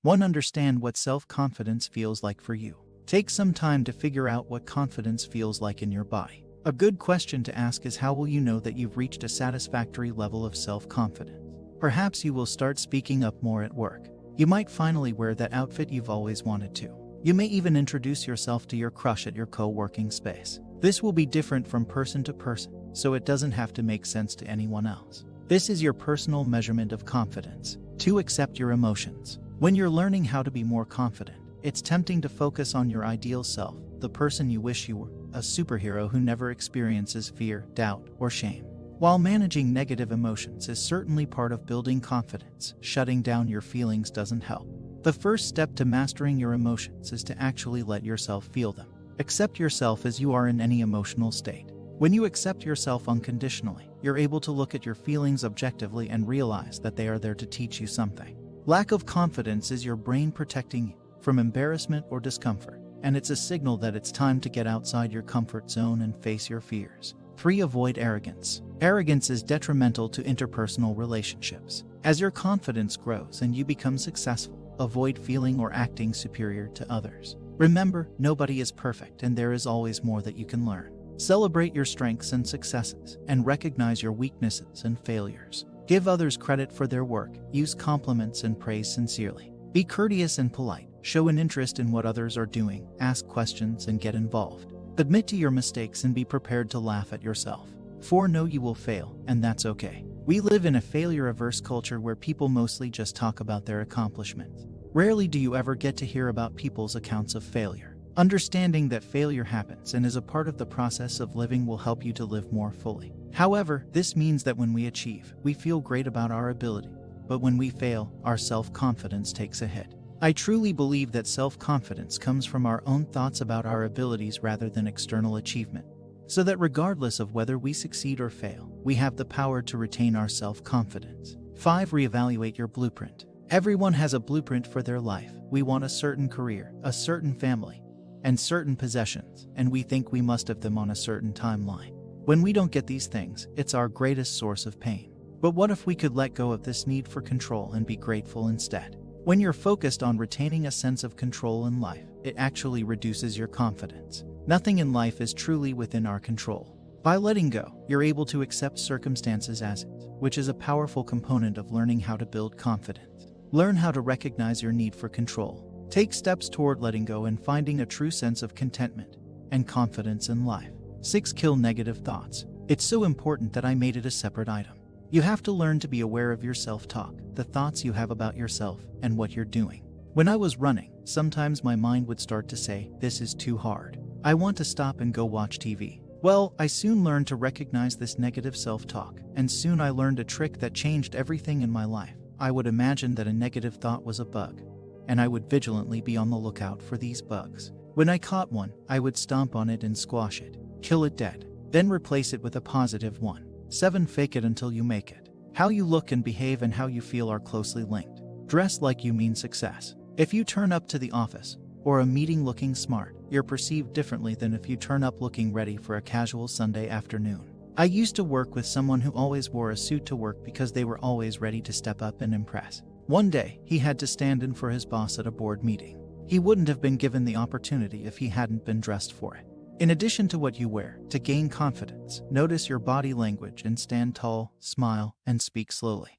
1. Understand what self-confidence feels like for you. Take some time to figure out what confidence feels like in your body. A good question to ask is, how will you know that you've reached a satisfactory level of self-confidence? Perhaps you will start speaking up more at work. You might finally wear that outfit you've always wanted to. You may even introduce yourself to your crush at your co-working space. This will be different from person to person, so it doesn't have to make sense to anyone else. This is your personal measurement of confidence. 2. Accept your emotions. When you're learning how to be more confident, it's tempting to focus on your ideal self, the person you wish you were, a superhero who never experiences fear, doubt, or shame. While managing negative emotions is certainly part of building confidence, shutting down your feelings doesn't help. The first step to mastering your emotions is to actually let yourself feel them. Accept yourself as you are in any emotional state. When you accept yourself unconditionally, you're able to look at your feelings objectively and realize that they are there to teach you something. Lack of confidence is your brain protecting you from embarrassment or discomfort, and it's a signal that it's time to get outside your comfort zone and face your fears. 3. Avoid arrogance. Arrogance is detrimental to interpersonal relationships. As your confidence grows and you become successful, avoid feeling or acting superior to others. Remember, nobody is perfect and there is always more that you can learn. Celebrate your strengths and successes, and recognize your weaknesses and failures. Give others credit for their work, use compliments and praise sincerely. Be courteous and polite, show an interest in what others are doing, ask questions and get involved. Admit to your mistakes and be prepared to laugh at yourself. 4. Know you will fail, and that's okay. We live in a failure-averse culture where people mostly just talk about their accomplishments. Rarely do you ever get to hear about people's accounts of failure. Understanding that failure happens and is a part of the process of living will help you to live more fully. However, this means that when we achieve, we feel great about our ability, but when we fail, our self-confidence takes a hit. I truly believe that self-confidence comes from our own thoughts about our abilities rather than external achievement, so that regardless of whether we succeed or fail, we have the power to retain our self-confidence. 5. Reevaluate your blueprint. Everyone has a blueprint for their life. We want a certain career, a certain family, and certain possessions, and we think we must have them on a certain timeline. When we don't get these things, it's our greatest source of pain. But what if we could let go of this need for control and be grateful instead? When you're focused on retaining a sense of control in life, it actually reduces your confidence. Nothing in life is truly within our control. By letting go, you're able to accept circumstances as is, which is a powerful component of learning how to build confidence. Learn how to recognize your need for control. Take steps toward letting go and finding a true sense of contentment and confidence in life. 6. Kill negative thoughts. It's so important that I made it a separate item. You have to learn to be aware of your self-talk, the thoughts you have about yourself and what you're doing. When I was running, sometimes my mind would start to say, "This is too hard. I want to stop and go watch TV." Well, I soon learned to recognize this negative self-talk, and soon I learned a trick that changed everything in my life. I would imagine that a negative thought was a bug, and I would vigilantly be on the lookout for these bugs. When I caught one, I would stomp on it and squash it, kill it dead, then replace it with a positive one. 7. Fake it until you make it. How you look and behave and how you feel are closely linked. Dress like you mean success. If you turn up to the office or a meeting looking smart, you're perceived differently than if you turn up looking ready for a casual Sunday afternoon. I used to work with someone who always wore a suit to work because they were always ready to step up and impress. One day, he had to stand in for his boss at a board meeting. He wouldn't have been given the opportunity if he hadn't been dressed for it. In addition to what you wear, to gain confidence, notice your body language and stand tall, smile, and speak slowly.